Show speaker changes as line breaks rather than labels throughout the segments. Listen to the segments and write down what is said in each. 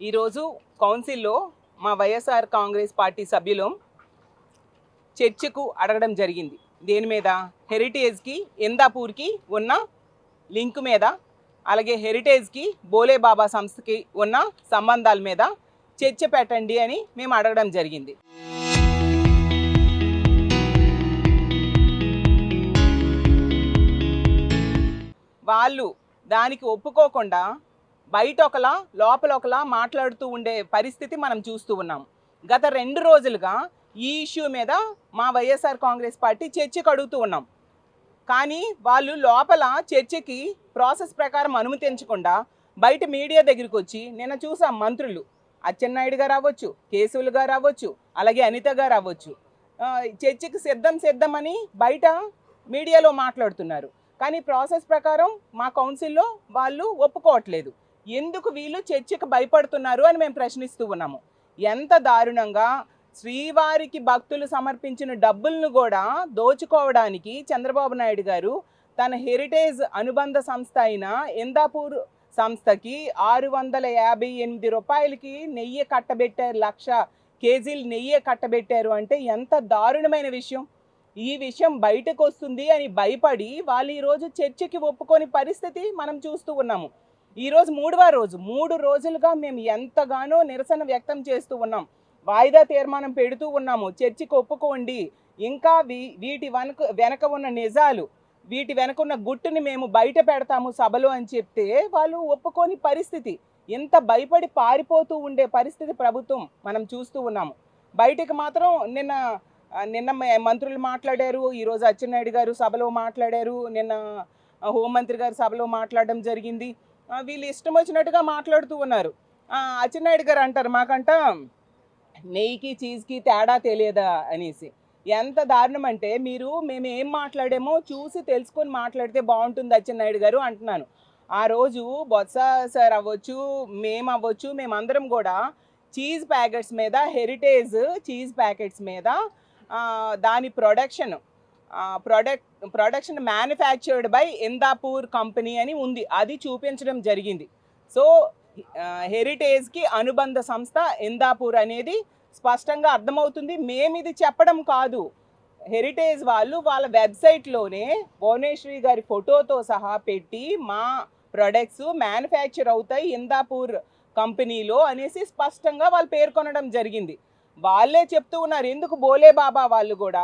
ఈరోజు కౌన్సిల్లో మా వైఎస్ఆర్ కాంగ్రెస్ పార్టీ సభ్యులు చర్చకు అడగడం జరిగింది. దేని మీద? హెరిటేజ్కి ఇందాపూర్కి ఉన్న లింక్ మీద, అలాగే హెరిటేజ్కి బోలే బాబా సంస్థకి ఉన్న సంబంధాల మీద చర్చ పెట్టండి అని మేము అడగడం జరిగింది. వాళ్ళు దానికి ఒప్పుకోకుండా బయట ఒకలా లోపల ఒకలా మాట్లాడుతూ ఉండే పరిస్థితి మనం చూస్తూ ఉన్నాం. గత 2 రోజులుగా ఈ ఇష్యూ మీద మా వైఎస్ఆర్ కాంగ్రెస్ పార్టీ చర్చకు అడుగుతూ ఉన్నాం. కానీ వాళ్ళు లోపల చర్చకి ప్రాసెస్ ప్రకారం అనుమతించకుండా బయట మీడియా దగ్గరికి వచ్చి, నిన్న చూసాం మంత్రులు అచ్చెన్నాయుడు గారు అవ్వచ్చు, కేశవులు గారు అవ్వచ్చు, అలాగే అనిత గారు అవ్వచ్చు, చర్చకి సిద్ధమని బయట మీడియాలో మాట్లాడుతున్నారు. కానీ ప్రాసెస్ ప్రకారం మా కౌన్సిల్లో వాళ్ళు ఒప్పుకోవట్లేదు. ఎందుకు వీళ్ళు చర్చకు భయపడుతున్నారు అని మేము ప్రశ్నిస్తూ ఉన్నాము. ఎంత దారుణంగా శ్రీవారికి భక్తులు సమర్పించిన డబ్బులను కూడా దోచుకోవడానికి చంద్రబాబు నాయుడు గారు తన హెరిటేజ్ అనుబంధ సంస్థ అయిన ఇందాపూర్ సంస్థకి 658 రూపాయలకి నెయ్యి కట్టబెట్టారు. 1,00,000 కేజీలు నెయ్యి కట్టబెట్టారు అంటే ఎంత దారుణమైన విషయం. ఈ విషయం బయటకు వస్తుంది అని భయపడి వాళ్ళు ఈరోజు చర్చకి ఒప్పుకోని పరిస్థితి మనం చూస్తూ ఉన్నాము. ఈరోజు 3వ రోజు. 3 రోజులుగా మేము ఎంతగానో నిరసన వ్యక్తం చేస్తూ ఉన్నాం. వాయిదా తీర్మానం పెడుతూ ఉన్నాము. చర్చకి ఒప్పుకోండి, ఇంకా వీటి వెనక ఉన్న నిజాలు, వీటి వెనక ఉన్న గుట్టుని మేము బయట పెడతాము సభలో అని చెప్తే వాళ్ళు ఒప్పుకోని పరిస్థితి. ఎంత భయపడి పారిపోతూ ఉండే పరిస్థితి ప్రభుత్వం మనం చూస్తూ ఉన్నాము. బయటకు మాత్రం నిన్న మంత్రులు మాట్లాడారు, ఈరోజు అచ్చెన్నాయుడు గారు సభలో మాట్లాడారు, నిన్న హోంమంత్రి గారు సభలో మాట్లాడడం జరిగింది. వీళ్ళు ఇష్టం వచ్చినట్టుగా మాట్లాడుతూ ఉన్నారు. అచ్చెన్నాయుడు గారు అంటారు, మాకంట నెయ్యికి చీజ్కి తేడా తెలియదా అనేసి. ఎంత దారుణం అంటే మేము ఏం మాట్లాడామో చూసి తెలుసుకొని మాట్లాడితే బాగుంటుంది అచ్చెన్నాయుడు గారు అంటున్నాను. ఆ రోజు బొత్స సార్ అవ్వచ్చు, మేమందరం కూడా చీజ్ ప్యాకెట్స్ మీద, హెరిటేజ్ చీజ్ ప్యాకెట్స్ మీద దాని production manufactured by Indapur company అని ఉంది, అది చూపించడం జరిగింది. సో హెరిటేజ్కి అనుబంధ సంస్థ ఇందాపూర్ అనేది స్పష్టంగా అర్థమవుతుంది. మేము ఇది చెప్పడం కాదు, హెరిటేజ్ వాళ్ళు వాళ్ళ వెబ్సైట్లోనే భువనేశ్వరి గారి ఫోటోతో సహా పెట్టి మా ప్రొడక్ట్స్ మ్యానుఫ్యాక్చర్ అవుతాయి ఇందాపూర్ కంపెనీలో అనేసి స్పష్టంగా వాళ్ళు పేర్కొనడం జరిగింది. వాళ్ళే చెప్తూ ఉన్నారు. ఎందుకు బోలే బాబా వాళ్ళు కూడా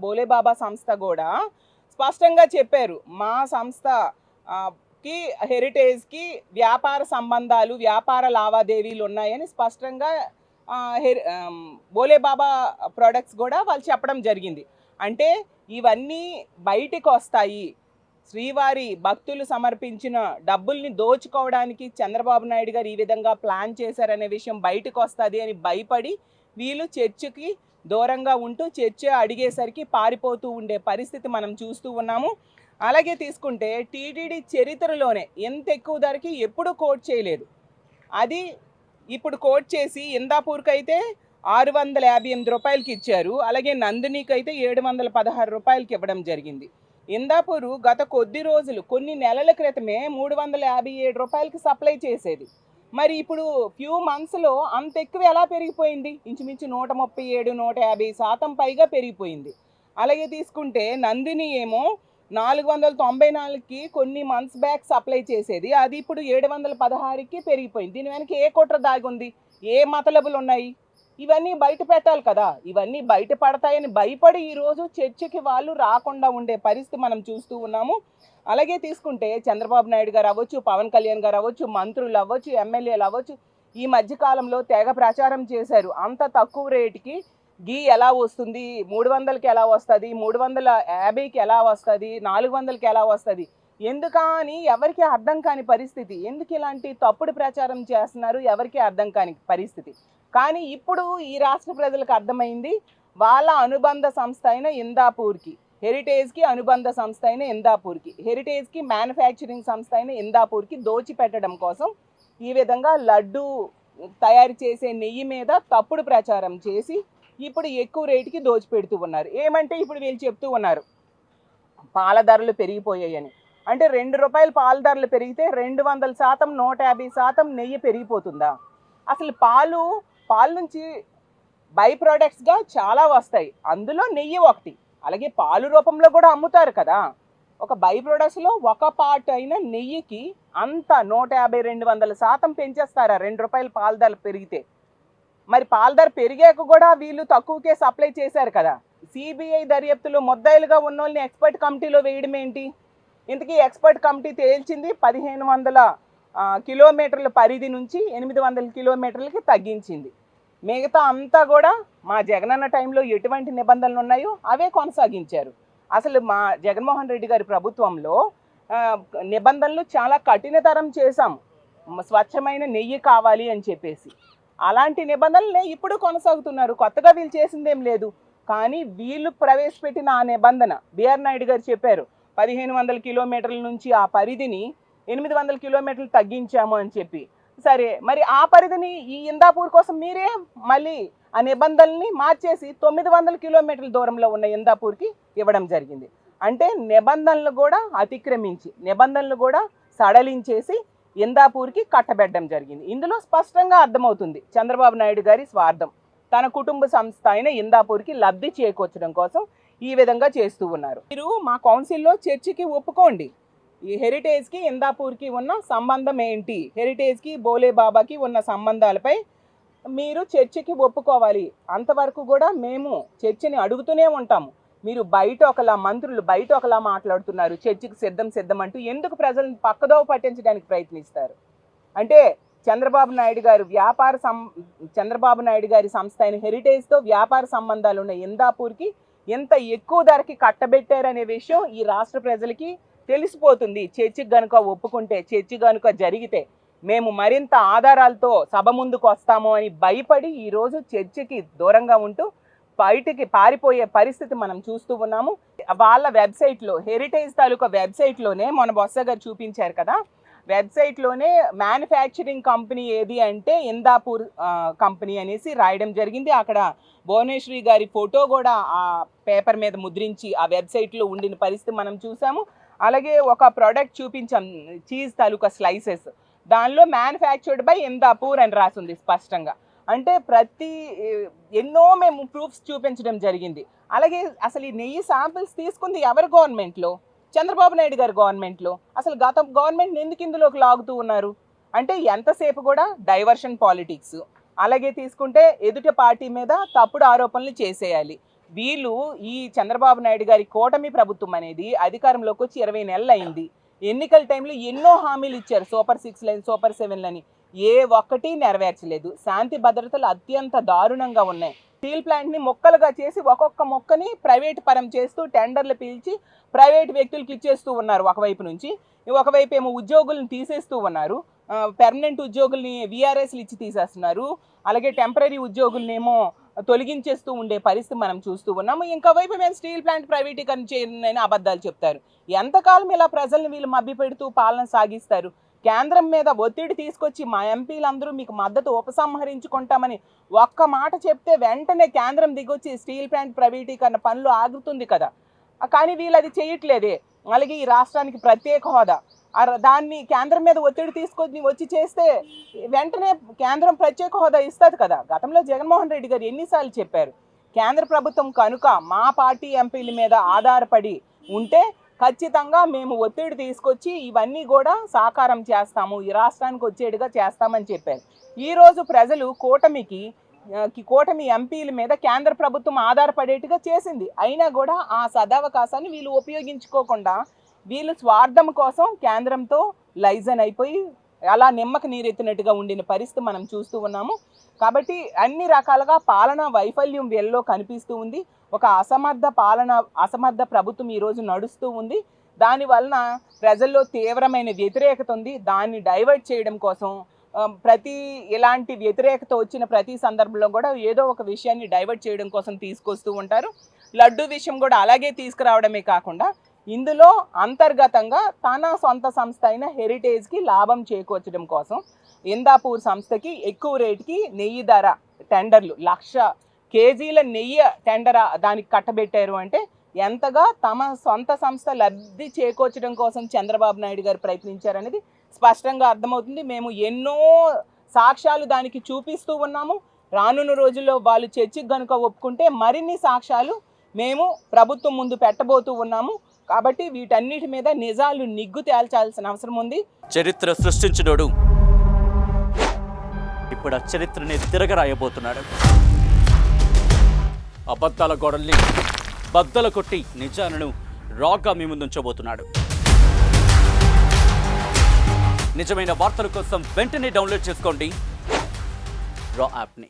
బోలే బాబా సంస్థ కూడా స్పష్టంగా చెప్పారు, మా సంస్థకి హెరిటేజ్కి వ్యాపార సంబంధాలు, వ్యాపార లావాదేవీలు ఉన్నాయని స్పష్టంగా బోలే బాబా ప్రొడక్ట్స్ కూడా వాళ్ళు చెప్పడం జరిగింది. అంటే ఇవన్నీ బయటికి వస్తాయి, శ్రీవారి భక్తులు సమర్పించిన డబ్బుల్ని దోచుకోవడానికి చంద్రబాబు నాయుడు గారు ఈ విధంగా ప్లాన్ చేశారనే విషయం బయటకు వస్తుంది అని భయపడి వీళ్ళు చర్చకి దూరంగా ఉంటూ చర్చ అడిగేసరికి పారిపోతూ ఉండే పరిస్థితి మనం చూస్తూ ఉన్నాము. అలాగే తీసుకుంటే టీటీడీ చరిత్రలోనే ఎంత ఎక్కువ ధరకి ఎప్పుడూ కోట్ చేయలేదు, అది ఇప్పుడు కోట్ చేసి ఇందాపూర్కి అయితే 658 రూపాయలకి ఇచ్చారు, అలాగే నందినికి అయితే 716 రూపాయలకి ఇవ్వడం జరిగింది. ఇందాపూరు గత కొన్ని నెలల క్రితమే 357 రూపాయలకి సప్లై చేసేది. మరి ఇప్పుడు ఫ్యూ మంత్స్లో అంత ఎక్కువ ఎలా పెరిగిపోయింది? ఇంచుమించు 137, 150% పైగా పెరిగిపోయింది. అలాగే తీసుకుంటే నందిని ఏమో 494కి కొన్ని మంత్స్ బ్యాక్ సప్లై చేసేది, అది ఇప్పుడు 716కి పెరిగిపోయింది. దీని వెనక ఏ కుట్ర దాగుంది, ఏ మతలబులు ఉన్నాయి? ఇవన్నీ బయట పెట్టాలి కదా. ఇవన్నీ బయట పడతాయని భయపడి ఈరోజు చర్చకి వాళ్ళు రాకుండా ఉండే పరిస్థితి మనం చూస్తూ ఉన్నాము. అలాగే తీసుకుంటే చంద్రబాబు నాయుడు గారు అవ్వచ్చు, పవన్ కళ్యాణ్ గారు అవ్వచ్చు, మంత్రులు అవ్వచ్చు, ఎమ్మెల్యేలు అవ్వచ్చు, ఈ మధ్యకాలంలో తెగ ప్రచారం చేశారు, అంత తక్కువ రేటుకి గీ ఎలా వస్తుంది, 300కి ఎలా వస్తుంది, 350కి ఎలా వస్తుంది, 400కి ఎలా వస్తుంది, ఎందుకని ఎవరికి అర్థం కాని పరిస్థితి. ఎందుకు ఇలాంటి తప్పుడు ప్రచారం చేస్తున్నారు, ఎవరికి అర్థం కాని పరిస్థితి. కానీ ఇప్పుడు ఈ రాష్ట్ర ప్రజలకు అర్థమైంది, వాళ్ళ అనుబంధ సంస్థ అయిన ఇందాపూర్కి, హెరిటేజ్కి అనుబంధ సంస్థ అయిన ఇందాపూర్కి, హెరిటేజ్కి మ్యానుఫ్యాక్చరింగ్ సంస్థ అయిన ఇందాపూర్కి దోచిపెట్టడం కోసం ఈ విధంగా లడ్డు తయారు చేసే నెయ్యి మీద తప్పుడు ప్రచారం చేసి ఇప్పుడు ఎక్కువ రేటుకి దోచిపెడుతూ ఉన్నారు. ఏమంటే ఇప్పుడు వీళ్ళు చెప్తూ ఉన్నారు పాల ధరలు పెరిగిపోయాయని. అంటే 2 రూపాయలు పాల ధరలు పెరిగితే 200%, 150% నెయ్యి పెరిగిపోతుందా? అసలు పాలు నుంచి బై ప్రొడక్ట్స్గా చాలా వస్తాయి, అందులో నెయ్యి ఒకటి. అలాగే పాలు రూపంలో కూడా అమ్ముతారు కదా. ఒక బై ప్రొడక్ట్స్లో ఒక పార్ట్ అయిన నెయ్యికి అంత 150-200% పెంచేస్తారా 2 రూపాయలు పాల ధర పెరిగితే? మరి పాల ధర పెరిగాక కూడా వీళ్ళు తక్కువకే సప్లై చేశారు కదా. సిబిఐ దర్యాప్తులో ముద్దాయిలుగా ఉన్న వాళ్ళని ఎక్స్పర్ట్ కమిటీలో వేయడం ఏంటి? ఇంతకీ ఎక్స్పర్ట్ కమిటీ తేల్చింది 1500 కిలోమీటర్ల పరిధి నుంచి 800 కిలోమీటర్లకి తగ్గించింది. మిగతా అంతా కూడా మా జగనన్న టైంలో ఎటువంటి నిబంధనలు ఉన్నాయో అవే కొనసాగించారు. అసలు మా జగన్మోహన్ రెడ్డి గారి ప్రభుత్వంలో నిబంధనలు చాలా కఠినతరం చేశాం, స్వచ్ఛమైన నెయ్యి కావాలి అని చెప్పేసి. అలాంటి నిబంధనలే ఇప్పుడు కొనసాగుతున్నారు, కొత్తగా వీళ్ళు చేసిందేం లేదు. కానీ వీళ్ళు ప్రవేశపెట్టిన ఆ నిబంధన బిఆర్ నాయుడు గారు చెప్పారు, 1500 కిలోమీటర్ల నుంచి ఆ పరిధిని 800 కిలోమీటర్లు తగ్గించాము అని చెప్పి. సరే, మరి ఆ పరిధిని ఈ ఇందాపూర్ కోసం మీరే మళ్ళీ ఆ నిబంధనల్ని మార్చేసి 900 కిలోమీటర్ల దూరంలో ఉన్న ఇందాపూర్కి ఇవ్వడం జరిగింది. అంటే నిబంధనలు కూడా అతిక్రమించి, నిబంధనలు కూడా సడలించేసి ఇందాపూర్కి కట్టబెట్టడం జరిగింది. ఇందులో స్పష్టంగా అర్థమవుతుంది చంద్రబాబు నాయుడు గారి స్వార్థం. తన కుటుంబ సంస్థ అయిన ఇందాపూర్కి లబ్ధి చేకూర్చడం కోసం ఈ విధంగా చేస్తూ ఉన్నారు. మీరు మా కౌన్సిల్లో చర్చకి ఒప్పుకోండి, ఈ హెరిటేజ్కి ఇందాపూర్కి ఉన్న సంబంధం ఏంటి, హెరిటేజ్కి బోలే బాబాకి ఉన్న సంబంధాలపై మీరు చర్చకి ఒప్పుకోవాలి. అంతవరకు కూడా మేము చర్చని అడుగుతూనే ఉంటాము. మీరు బయట ఒకలా, మంత్రులు బయట ఒకలా మాట్లాడుతున్నారు, చర్చకి సిద్ధం అంటూ ఎందుకు ప్రజలను పక్కదోవ పట్టించడానికి ప్రయత్నిస్తారు? అంటే చంద్రబాబు నాయుడు గారి సంస్థ అయిన హెరిటేజ్తో వ్యాపార సంబంధాలు ఉన్న ఇందాపూర్కి ఎంత ఎక్కువ ధరకి కట్టబెట్టారనే విషయం ఈ రాష్ట్ర ప్రజలకి తెలిసిపోతుంది. చర్చకి కనుక ఒప్పుకుంటే, చర్చ కనుక జరిగితే మేము మరింత ఆధారాలతో సభ ముందుకు వస్తాము అని భయపడి ఈరోజు చర్చకి దూరంగా ఉంటూ బయటికి పారిపోయే పరిస్థితి మనం చూస్తూ ఉన్నాము. వాళ్ళ వెబ్సైట్లో, హెరిటేజ్ తాలూకా వెబ్సైట్లోనే మొన్న బొత్స గారు చూపించారు కదా, వెబ్సైట్లోనే మ్యానుఫ్యాక్చరింగ్ కంపెనీ ఏది అంటే ఇందాపూర్ కంపెనీ అనేసి రాయడం జరిగింది. అక్కడ భువనేశ్వరి గారి ఫోటో కూడా ఆ పేపర్ మీద ముద్రించి ఆ వెబ్సైట్లో ఉండిన పరిస్థితి మనం చూసాము. అలాగే ఒక ప్రోడక్ట్ చూపించాం, చీజ్ తాలూకా స్లైసెస్, దానిలో మ్యానుఫ్యాక్చర్డ్ బై ఇందాపూర్ అని రాసింది స్పష్టంగా. అంటే ఎన్నో మేము ప్రూఫ్స్ చూపించడం జరిగింది. అలాగే అసలు ఈ నెయ్యి శాంపిల్స్ తీసుకుంది ఎవరి గవర్నమెంట్లో? చంద్రబాబు నాయుడు గారి గవర్నమెంట్లో. అసలు గత గవర్నమెంట్ ఎందుకు ఇందులోకి లాగుతూ ఉన్నారు? అంటే ఎంతసేపు కూడా డైవర్షన్ పాలిటిక్స్. అలాగే తీసుకుంటే ఎదుటి పార్టీ మీద తప్పుడు ఆరోపణలు చేసేయాలి. వీళ్ళు ఈ చంద్రబాబు నాయుడు గారి కూటమి ప్రభుత్వం అనేది అధికారంలోకి వచ్చి 20 నెలలు అయింది. ఎన్నికల టైంలో ఎన్నో హామీలు ఇచ్చారు, సూపర్ 6 లైన్, సూపర్ 7 లని, ఏ ఒక్కటి నెరవేర్చలేదు. శాంతి భద్రతలు అత్యంత దారుణంగా ఉన్నాయి. స్టీల్ ప్లాంట్ని మొక్కలుగా చేసి ఒక్కొక్క మొక్కని ప్రైవేట్ పరం చేస్తూ టెండర్లు పిలిచి ప్రైవేట్ వ్యక్తులకు ఇచ్చేస్తూ ఉన్నారు ఒకవైపు నుంచి. ఒకవైపు ఏమో ఉద్యోగులను తీసేస్తూ ఉన్నారు, పెర్మనెంట్ ఉద్యోగుల్ని VRSలు ఇచ్చి తీసేస్తున్నారు. అలాగే టెంపరీ ఉద్యోగులనేమో తొలగించేస్తూ ఉండే పరిస్థితి మనం చూస్తూ ఉన్నాము. ఇంకోవైపు మేము స్టీల్ ప్లాంట్ ప్రైవేటీకరణ చేయని అబద్ధాలు చెప్తారు. ఎంతకాలం ఇలా ప్రజల్ని వీళ్ళు మభ్యపెడుతూ పాలన సాగిస్తారు? కేంద్రం మీద ఒత్తిడి తీసుకొచ్చి మా ఎంపీలందరూ మీకు మద్దతు ఉపసంహరించుకుంటామని ఒక్క మాట చెప్తే వెంటనే కేంద్రం దిగొచ్చి స్టీల్ ప్లాంట్ ప్రైవేటీకరణ పనులు ఆగుతుంది కదా. కానీ వీళ్ళు అది చేయట్లేదే. అలాగే ఈ రాష్ట్రానికి ప్రత్యేక హోదా, దాన్ని కేంద్రం మీద ఒత్తిడి తీసుకొని వచ్చి చేస్తే వెంటనే కేంద్రం ప్రత్యేక హోదా ఇస్తుంది కదా. గతంలో జగన్మోహన్ రెడ్డి గారు ఎన్నిసార్లు చెప్పారు, కేంద్ర ప్రభుత్వం కనుక మా పార్టీ ఎంపీల మీద ఆధారపడి ఉంటే ఖచ్చితంగా మేము ఒత్తిడి తీసుకొచ్చి ఇవన్నీ కూడా సాకారం చేస్తాము, ఈ రాష్ట్రానికి వచ్చేట్టుగా చేస్తామని చెప్పారు. ఈరోజు ప్రజలు కూటమి ఎంపీల మీద కేంద్ర ప్రభుత్వం ఆధారపడేట్టుగా చేసింది. అయినా కూడా ఆ సదవకాశాన్ని వీళ్ళు ఉపయోగించుకోకుండా వీళ్ళు స్వార్థం కోసం కేంద్రంతో లైజన్ అయిపోయి అలా నిమ్మక నీరెత్తినట్టుగా ఉండిన పరిస్థితి మనం చూస్తూ ఉన్నాము. కాబట్టి అన్ని రకాలుగా పాలనా వైఫల్యం వీళ్ళలో కనిపిస్తూ ఉంది. ఒక అసమర్థ ప్రభుత్వం ఈరోజు నడుస్తూ ఉంది. దానివలన ప్రజల్లో తీవ్రమైన వ్యతిరేకత ఉంది. దాన్ని డైవర్ట్ చేయడం కోసం ఇలాంటి వ్యతిరేకత వచ్చిన ప్రతి సందర్భంలో కూడా ఏదో ఒక విషయాన్ని డైవర్ట్ చేయడం కోసం తీసుకొస్తూ ఉంటారు. లడ్డు విషయం కూడా అలాగే తీసుకురావడమే కాకుండా ఇందులో అంతర్గతంగా తన సొంత సంస్థ అయిన హెరిటేజ్కి లాభం చేకూర్చడం కోసం ఇందాపూర్ సంస్థకి ఎక్కువ రేటుకి నెయ్యి ధర టెండర్లు 1,00,000 కేజీల నెయ్యి టెండర్ దానికి కట్టబెట్టారు. అంటే ఎంతగా తమ సొంత సంస్థ లబ్ధి చేకూర్చడం కోసం చంద్రబాబు నాయుడు గారు ప్రయత్నించారనేది స్పష్టంగా అర్థమవుతుంది. మేము ఎన్నో సాక్ష్యాలు దానికి చూపిస్తూ ఉన్నాము. రానున్న రోజుల్లో వాళ్ళు చర్చకి కనుక ఒప్పుకుంటే మరిన్ని సాక్ష్యాలు మేము ప్రభుత్వం ముందు పెట్టబోతూ ఉన్నాము. కాబట్టి వీటన్నిటి మీద నిజాలు నిగ్గు తేల్చాల్సిన అవసరం ఉంది.
చరిత్ర సృష్టించినోడు ఇప్పుడు ఆ చరిత్రని తిరగరాయబోతున్నాడు. అబద్ధాల గోడల్ని బద్దలు కొట్టి నిజాలను రాగా మీ ముందుంచబోతున్నాడు. నిజమైన వార్తల కోసం వెంటనే డౌన్లోడ్ చేసుకోండి రా యాప్ని.